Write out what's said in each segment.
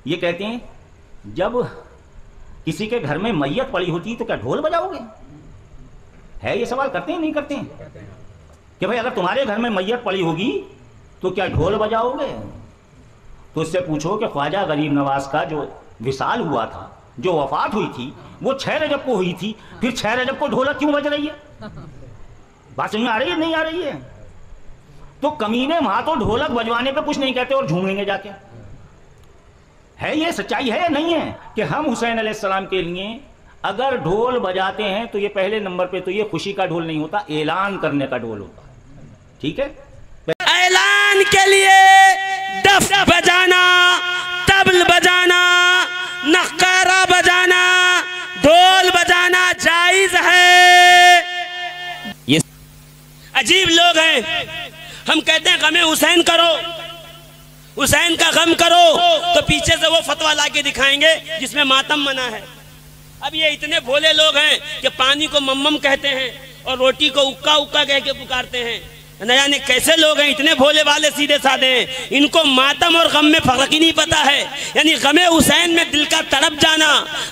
ये कहते हैं जब किसी के घर में मैयत पड़ी होती तो क्या ढोल बजाओगे? है ये सवाल करते हैं नहीं करते हैं कि भाई अगर तुम्हारे घर में मैयत पड़ी होगी तो क्या ढोल बजाओगे? तो इससे पूछो कि ख्वाजा गरीब नवाज का जो विसाल हुआ था, जो वफात हुई थी, वो 6 रजब को हुई थी, फिर 6 रजब को ढोलक क्यों बज रही है? बात समझ में आ रही है नहीं आ रही है? तो कमीने वहां तो ढोलक बजवाने पे कुछ नहीं कहते और झूमेंगे जाके। है ये सच्चाई है या नहीं है कि हम हुसैन अलैहिस्सलाम के लिए अगर ढोल बजाते हैं तो ये पहले नंबर पे तो ये खुशी का ढोल नहीं होता, ऐलान करने का ढोल होता। ठीक है, ऐलान के लिए डफ बजाना, तबल बजाना, नक्कारा बजाना, ढोल बजाना जायज है। ये अजीब लोग हैं। हम कहते हैं गमे हुसैन करो, हुसैन का गम करो, तो पीछे से वो फतवा लाके दिखाएंगे जिसमें मातम मना है। अब ये इतने भोले लोग हैं कि पानी को मम्मम कहते हैं और रोटी को उक्का उक्का कह के पुकारते हैं। न जाने कैसे लोग हैं, इतने भोले वाले सीधे साधे हैं, इनको मातम और गम में फर्क ही नहीं पता है। यानी गमे हुसैन में दिल का तड़प जाना,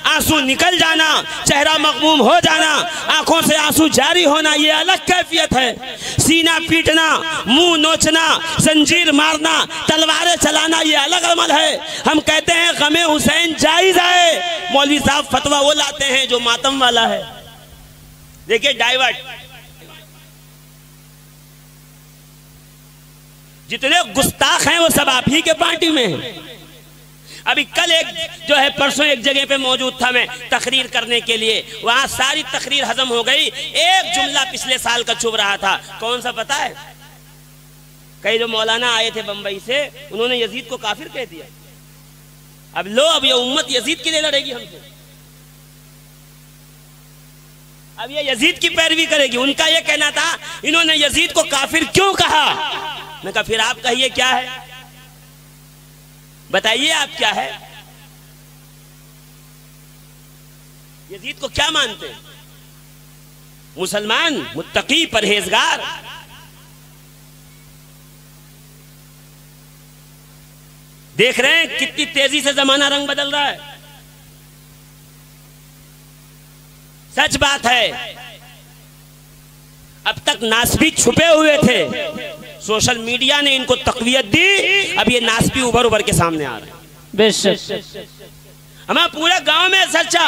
आंसू निकल जाना, चेहरा मगमूम हो जाना, आंखों से आंसू जारी होना, ये अलग कैफियत है। सीना पीटना, मुंह नोचना, जंजीर मारना, तलवारें चलाना, ये अलग अमल है। हम कहते हैं गमे हुसैन जायज है। मौलवी साहब फतवा वो लाते हैं जो मातम वाला है। देखिए डाइवर्ट, जितने गुस्ताख हैं वो सब आप ही के पार्टी में हैं। अभी कल एक जो है परसों एक जगह पे मौजूद था मैं तकरीर करने के लिए, वहां सारी तकरीर हजम हो गई। एक जुमला पिछले साल का चुभ रहा था, कौन सा पता है? कई जो मौलाना आए थे बंबई से, उन्होंने यजीद को काफिर कह दिया। अब लो, अब ये उम्मत यजीद के लिए लड़ेगी हमसे, अब ये यजीद की पैरवी करेगी। उनका ये कहना था इन्होंने यजीद को काफिर क्यों कहा। मैं कहा फिर आप कहिए क्या है, बताइए आप क्या है, यजीद को क्या मानते हैं? मुसलमान, मुत्तकी, परहेजगार। देख रहे हैं कितनी तेजी से जमाना रंग बदल रहा है। सच बात है, अब तक नासबी छुपे हुए थे, सोशल मीडिया ने इनको तकवीयत दी, अब ये नासबी उभर उभर के सामने आ रहे हैं। बेशक हमें पूरे गांव में चर्चा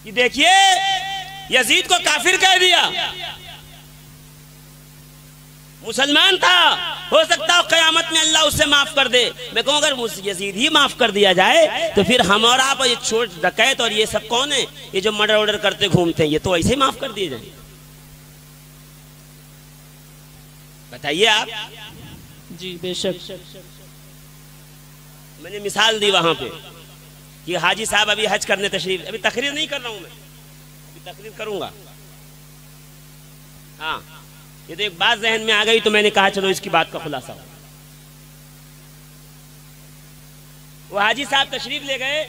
कि देखिए यजीद को काफिर कह दिया, मुसलमान था, हो सकता है कयामत में अल्लाह उससे माफ कर दे। मैं कहूँ अगर यजीद ही माफ कर दिया जाए तो फिर हम और आप ये चोर डकैत और ये सब कौन है, ये जो मर्डर ऑर्डर करते घूमते हैं, ये तो ऐसे ही माफ कर दिए जाए। बताइए आप। जी बेशक। मैंने मिसाल दी वहां पे कि हाजी साहब अभी हज करने तशरीफ, अभी तकरीर नहीं कर रहा हूं मैं, अभी तकरीर करूंगा। हाँ, ये तो एक बात जहन में आ गई तो मैंने कहा चलो इसकी बात का खुलासा हो। वो हाजी साहब तशरीफ ले गए,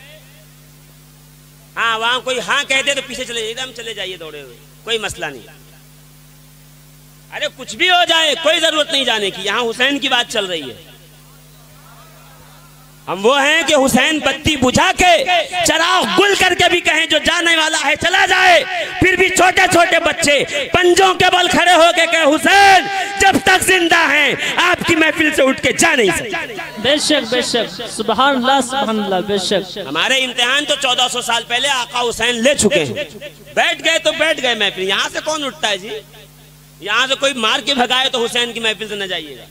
हाँ वहां कोई हाँ कहते तो पीछे चले, एकदम चले जाइए दौड़े हुए, कोई मसला नहीं। अरे कुछ भी हो जाए कोई जरूरत नहीं जाने की, यहां हुसैन की बात चल रही है। हम वो हैं कि हुसैन बत्ती बुझा के चराग गुल करके भी कहें जो जाने वाला है चला जाए, फिर भी छोटे छोटे बच्चे पंजों के बल खड़े होके कहे हुसैन जब तक जिंदा हैं आपकी महफिल से उठ के जा नहीं सकते। बेशक बेशक, सुभान अल्लाह सुभान अल्लाह। बेशक हमारे इम्तिहान तो 1400 साल पहले आका हुसैन ले चुके हैं, बैठ गए तो बैठ गए महफिल। यहाँ से कौन उठता है जी, यहाँ से कोई मार के भगाए तो हुसैन की महफिल से न जाइएगा।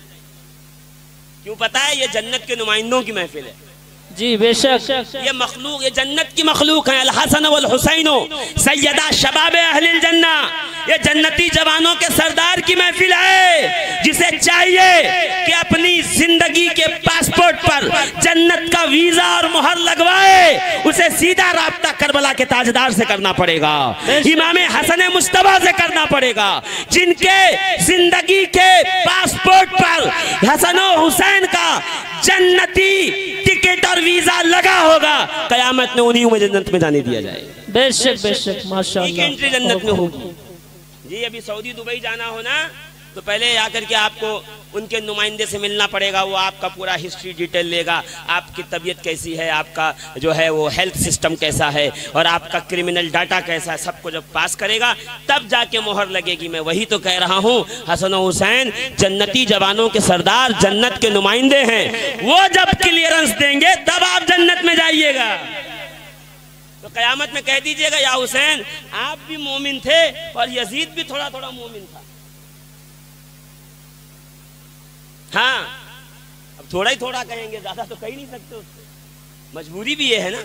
क्यों पता है, ये जन्नत के नुमाइंदों की महफिल है। जी बेशक, ये मखलूक, ये जन्नत की मखलूक है। अल हसन वल हुसैनो सैयदा शबाब अहलिल जन्ना, ये जन्नती जवानों के सरदार की महफिल है, जिसे चाहिए कि अपनी जिंदगी के पासपोर्ट पर जन्नत का वीजा और मुहर लगवाए, उसे सीधा राब्ता करबला के ताजदार से करना पड़ेगा, इमाम हसन मुस्तफा से करना पड़ेगा, जिनके जिंदगी के पासपोर्ट पर हसन और हुसैन का जन्नती टिकट और वीजा लगा होगा। कयामत में उन्हीं में जन्नत में जाने दिया जाए। बेशक बेशक, माशाअल्लाह, एंट्री जन्नत में होगी। जी अभी सऊदी दुबई जाना हो ना तो पहले आकर के आपको उनके नुमाइंदे से मिलना पड़ेगा। वो आपका पूरा हिस्ट्री डिटेल लेगा, आपकी तबीयत कैसी है, आपका जो है वो हेल्थ सिस्टम कैसा है और आपका क्रिमिनल डाटा कैसा है, सबको जब पास करेगा तब जाके मोहर लगेगी। मैं वही तो कह रहा हूँ, हसन और हुसैन जन्नती जवानों के सरदार, जन्नत के नुमाइंदे हैं। वो जब क्लियरेंस देंगे तब आप जन्नत में जाइएगा। तो कयामत में कह दीजिएगा, या हुसैन आप भी मोमिन थे और यजीद भी थोड़ा थोड़ा मोमिन था। हाँ, अब थोड़ा ही थोड़ा कहेंगे, ज्यादा तो कह नहीं सकते उससे, मजबूरी भी ये है ना।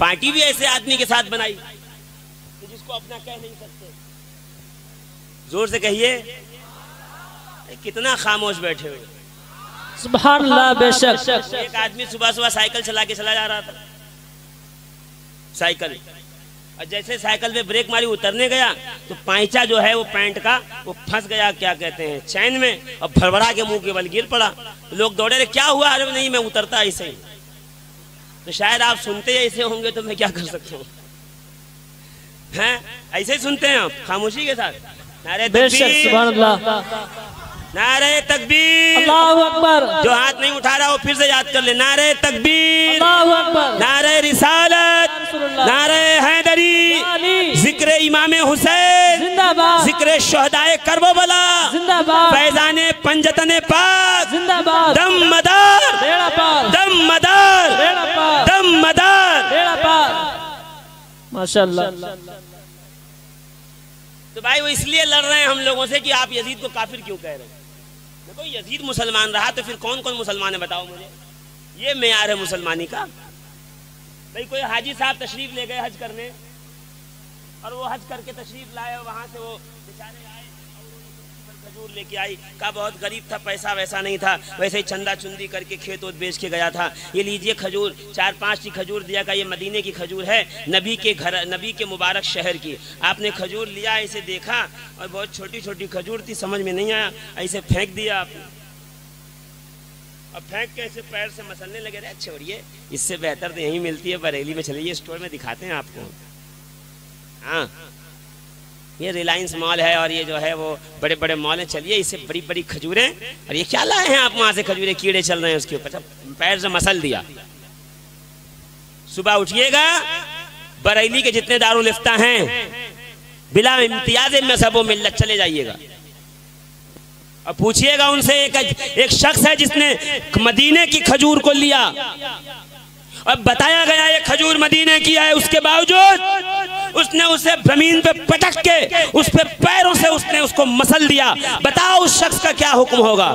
पार्टी भी ऐसे आदमी के साथ बनाई तो जिसको अपना कह नहीं सकते। जोर से कहिए, कितना खामोश बैठे हुए। सुभान अल्लाह, बेशक। एक आदमी सुबह सुबह साइकिल चला के चला जा रहा था, साइकिल, और जैसे साइकिल पे ब्रेक मारी उतरने गया तो पाइचा जो है वो पैंट का वो फंस गया, क्या कहते हैं, चैन में, और भड़बड़ा के मुंह के बल गिर पड़ा। लोग दौड़े, रहे क्या हुआ? अरे नहीं, मैं उतरता ऐसे ही। तो शायद आप सुनते ऐसे होंगे तो मैं क्या कर सकता हूँ, हैं? ऐसे ही सुनते हैं आप खामोशी के साथ। नारे बेशक, सुभान अल्लाह, नारे तकबीर, अल्लाहु अकबर। जो हाथ नहीं उठा रहा वो फिर से याद कर ले। नारे तकबीर, अल्लाहु अकबर। नारे रिसालत, नारे हैदरी, जिक्र इमाम हुसैन जिंदाबाद, जिक्र शहदाए करबला जिंदाबाद, फैजाने पंजतने पाक जिंदाबाद, दम मदार, बेड़ा पार, दम मदार, बेड़ा पार, दम मदार, बेड़ा पार। माशाअल्लाह। तो भाई वो इसलिए लड़ रहे हैं हम लोगों से कि आप यजीद को काफिर क्यों कह रहे हैं। देखो यजीद मुसलमान रहा तो फिर कौन कौन मुसलमान है बताओ मुझे, ये मेयार है मुसलमानी का। भाई कोई हाजी साहब तशरीफ ले गए हज करने और वो हज करके तशरीफ लाए और वहां से वो बेचारे आए और उन्होंने खजूर लेके आई, कहा बहुत गरीब था, पैसा वैसा नहीं था, वैसे ही चंदा चुंदी करके खेत वोत बेच के गया था, ये लीजिए खजूर, 4-5 की खजूर दिया, का ये मदीने की खजूर है, नबी के घर, नबी के मुबारक शहर की। आपने खजूर लिया, ऐसे देखा और बहुत छोटी छोटी खजूर थी, समझ में नहीं आया, ऐसे फेंक दिया आपने, अब फेंक के ऐसे पैर से मसलने लगे। रहे छोड़िए, इससे बेहतर तो यहीं मिलती है, बरेली में चलिए, स्टोर में दिखाते हैं आपको। हाँ, ये रिलायंस मॉल है और ये जो है वो बड़े बड़े मॉल हैं, चलिए इससे बड़ी बड़ी खजूरें, और ये क्या लाए हैं आप वहां से खजूरें, कीड़े चल रहे हैं उसके ऊपर, पैर से मसल दिया। सुबह उठिएगा, बरेली के जितने दारुल इफ्ता हैं बिला इम्तियाज में सब वो मिल्लत चले जाइएगा और पूछिएगा उनसे, एक शख्स है जिसने मदीने की खजूर को लिया और बताया गया ये खजूर मदीने की है, उसके बावजूद उसने उसे जमीन पे पटक के उस पे पैरों से उसने उसको मसल दिया। बताओ उस शख्स का क्या हुक्म होगा?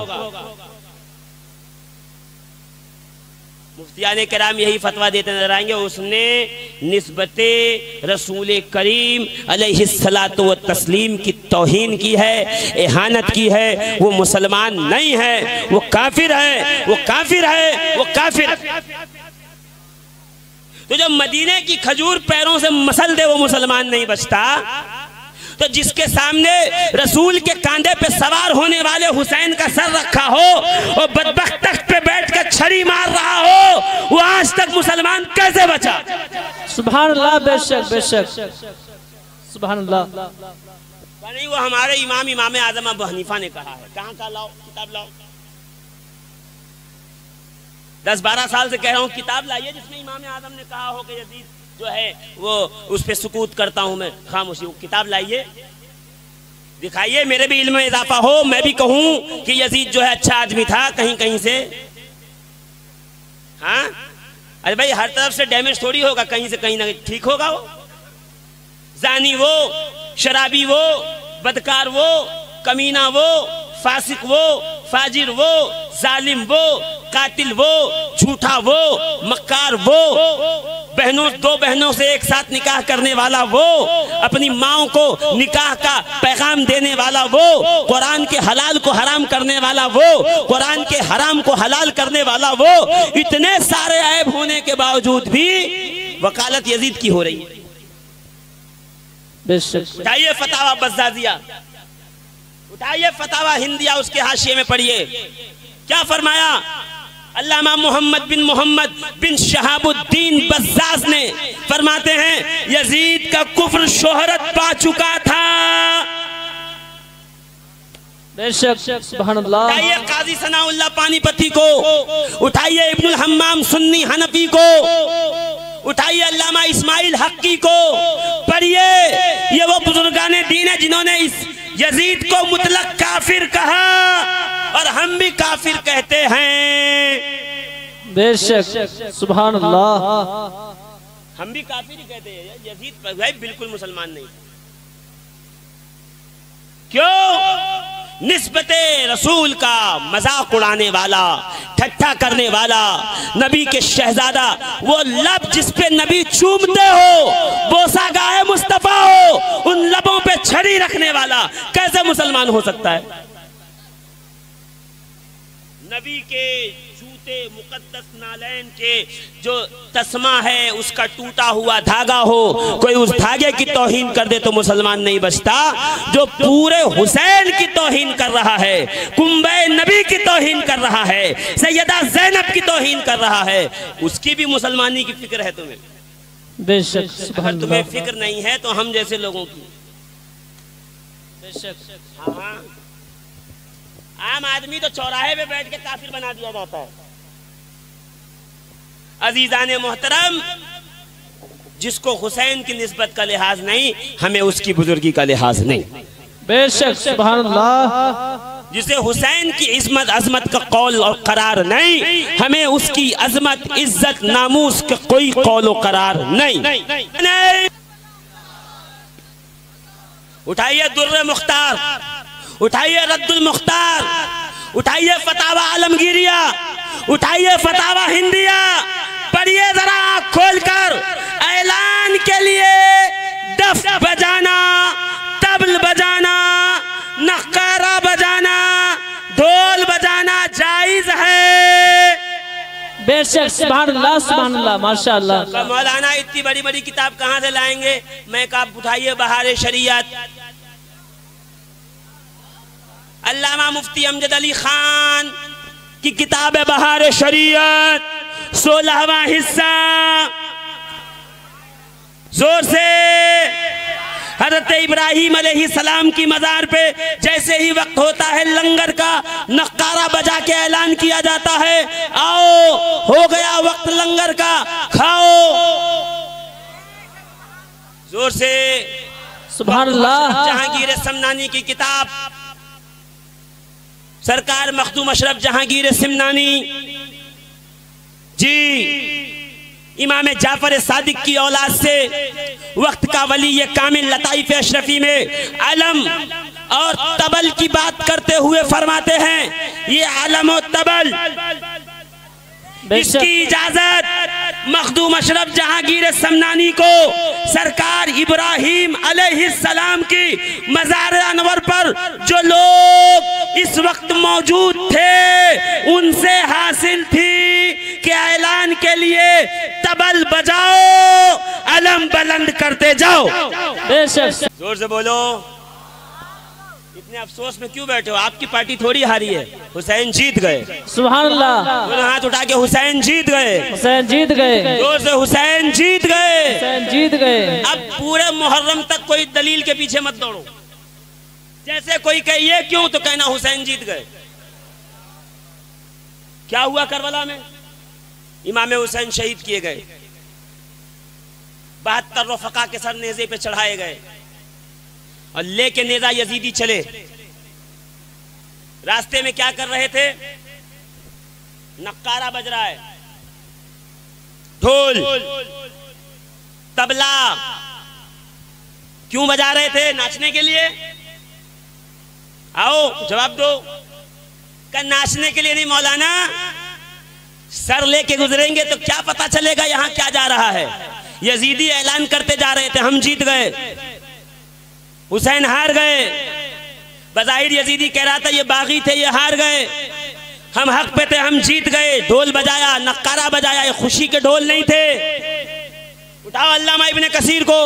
मुफ्तियाने कराम यही फतवा देते नजर आएंगे, उसने निस्बते रसूल करीम अलैहिस्सलातु व तस्लीम की तौहीन की है, एहानत की है, वो मुसलमान नहीं है, वो काफिर है, वो काफिर है, वो काफिर। तो जब मदीने की खजूर पैरों से मसल दे वो मुसलमान नहीं बचता, तो जिसके सामने रसूल के कांधे पे सवार होने वाले हुसैन का सर रखा हो और बदबख्त तख्त पे बैठ कर छड़ी मार रहा हो, वो आज तक मुसलमान कैसे बचा? सुभान अल्लाह, बेशक बेशक, सुभान अल्लाह। नहीं, वो हमारे इमाम आजम अबू हनीफा ने कहा है। कहाँ का लाओ, किताब लाओ, 10-12 साल से कह रहा हूँ किताब लाइए जिसमें इमाम आजम ने कहा हो कि यजीद जो है वो उस पे सुकूत करता हूं मैं, खामोशी। किताब लाइए, दिखाइए, मेरे भी इल्म में इजाफा हो, मैं भी कहूं कि यजीद जो है अच्छा आदमी था कहीं कहीं से। हाँ, अरे भाई हर तरफ से डैमेज थोड़ी होगा, कहीं से कहीं ना ठीक होगा। वो जानी वो, शराबी वो, बदकार वो, कमीना वो, फासिक वो, फाजिर वो, जालिम वो, कातिल वो, झूठा वो, मक्कार वो, बहनों, 2 बहनों से एक साथ निकाह करने वाला वो, अपनी माओं को निकाह का पैगाम देने वाला वो, कुरान के हलाल को हराम करने वाला वो, कुरान के हराम को हलाल करने वाला वो, इतने सारे ऐब होने के बावजूद भी वकालत यजीद की हो रही है। उठाइए फतावा बज़्ज़ाज़िया, उठाइए फतावा हिंदिया, उसके हाशिए में पढ़िए क्या फरमाया। अल्लामा मोहम्मद बिन शहाबुद्दीन बज़्ज़ाज़ ने फरमाते हैं, यजीद का कुफ्र शोहरत पा चुका था, बेशक सुभान अल्लाह। उठाइए काजी सनाउल्लाह पानीपती को, उठाइए इब्नुल हम्माम सुन्नी हनफी को, उठाइए अल्लामा इस्माइल हक्की को। पढ़िए, ये वो बुजुर्गाने दीन है जिन्होंने इस यजीद को मुतलक काफिर कहा और हम भी काफिर कहते हैं। बेशक सुभान अल्लाह। हम भी काफिर ही कहते हैं। यजीद भाई बिल्कुल मुसलमान नहीं। क्यों? निस्बते रसूल का मजाक उड़ाने वाला, ठट्ठा करने वाला, नबी के शहजादा, वो लब जिस पे नबी चूमते हो, बोसा गाए मुस्तफा हो, उन लबों पे छड़ी रखने वाला कैसे मुसलमान हो सकता है? नबी के जूते मुकद्दस नालैन के जो तस्मा है उसका टूटा हुआ धागा हो, कोई उस धागे की तौहीन कर दे तो मुसलमान नहीं बचता। जो पूरे हुसैन की तौहीन कर रहा है, कुंबे नबी की तौहीन कर रहा है, सैयदा जैनब की तौहीन कर रहा है, उसकी भी मुसलमानी की फिक्र है तुम्हें। बेशक अगर तुम्हें फिक्र नहीं है तो हम जैसे लोगों की। बेशक। हाँ, आम आदमी तो चौराहे पे बैठ के काफिर बना दिया जाता है। अजीजाने मोहतरम, जिसको हुसैन की निस्बत का लिहाज नहीं, हमें उसकी बुजुर्गी का लिहाज नहीं। बेशक सुभान अल्लाह। जिसे हुसैन की इस्मत अजमत का कौल और करार नहीं, हमें उसकी अजमत इज्जत नामूस का कोई कौल और करार नहीं। उठाइए दुर्र मुख्तार, उठाइए रद्दुल मुख्तार, उठाइए फतावा आलमगीरिया, उठाइए फतावा हिंदिया। पढ़िए जरा आँख खोलकर। ऐलान के लिए डफ बजाना, तबल बजाना, नक्कारा बजाना, ढोल बजाना जायज है। बेशक सुभान अल्लाह सुभान अल्लाह माशाअल्लाह। मौलाना इतनी बड़ी बड़ी किताब कहाँ से लाएंगे? मैं कहा उठाइए बहार शरीयत, अल्लामा मुफ्ती अमजद अली खान की किताब है बहार शरीयत, 16वां हिस्सा। जोर से। हजरत इब्राहिम अलैहिस्सलाम की मजार पे जैसे ही वक्त होता है लंगर का, नक्कारा बजा के ऐलान किया जाता है, आओ हो गया वक्त लंगर का, खाओ। जोर से सुभान अल्लाह। जहांगीर समनानी की किताब, सरकार मखदूम अशरफ जहांगीर सिमनानी जी, इमाम जाफर सादिक की औलाद से वक्त का वली ये कामिल लताइफ अशरफी में अलम और तबल की बात करते हुए फरमाते हैं, ये अलम और तबल, इसकी इजाजत मखदूम अशरफ जहांगीर समनानी को सरकार इब्राहिम अलैहिस्सलाम की मज़ार अनवर पर जो लोग इस वक्त मौजूद थे उनसे हासिल थी कि ऐलान के लिए तबल बजाओ, अलम बुलंद करते जाओ। बेशक। जोर से बोलो। इतने अफसोस में क्यों बैठे हो? आपकी पार्टी थोड़ी हारी है, हुसैन जीत गए। सुभान अल्लाह। हाथ उठा के हुसैन जीत गए, हुसैन जीत गए। जोर से हुसैन जीत गए, हुसैन जीत गए। अब पूरे मुहर्रम तक कोई दलील के पीछे मत दौड़ो। जैसे कोई कहे ये क्यों, तो कहना हुसैन जीत गए। क्या हुआ करबला में? इमाम हुसैन शहीद किए गए, 72 रफ़का के सर नेज़े पे चढ़ाए गए और लेके नेज़ा यजीदी चले। रास्ते में क्या कर रहे थे? नक्कारा बज रहा है, ढोल, तबला। क्यों बजा रहे थे? नाचने के लिए। आओ जवाब दो। क्या नाचने के लिए नहीं मौलाना, सर लेके गुजरेंगे तो क्या पता चलेगा यहां क्या जा रहा है। यजीदी ऐलान करते जा रहे थे हम जीत गए, हुसैन हार गए। बज़ाहिर यजीदी कह रहा था ये बागी थे, ये हार गए, हम हक पे थे, हम जीत गए। ढोल बजाया, नक्कारा बजाया, ये खुशी के ढोल नहीं थे। उठाओ अल्लामा इब्ने कसीर को,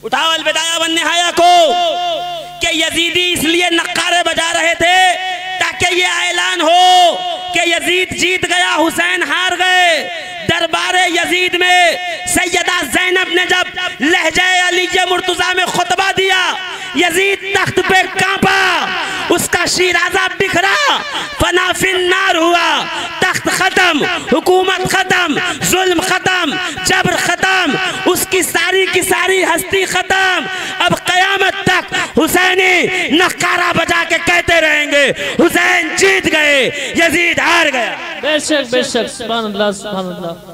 उठाओ अलबिदाया वन निहाया को, कि यजीदी इसलिए नक्कारे बजा रहे थे ताकि ये ऐलान हो कि यजीद जीत गया, हुसैन हार गए। दरबारे यजीद में सैयदा ज़ैनब ने जब लहजे अली मुर्तज़ा में खुतबा दिया, यजीद तख्त पे कांपा, उसका शीराजा बिखरा, फनाफिन्नार हुआ। तख्त खत्म, हुकूमत खत्म, जुल्म खत्म, जबर खत्म, उसकी सारी की सारी हस्ती खत्म। अब कयामत तक हुसैनी नक्कारा बजा के कहते रहेंगे हुसैन जीत गए, यजीद हार गया। बेशक बेशक, सुभान अल्लाह सुभान अल्लाह।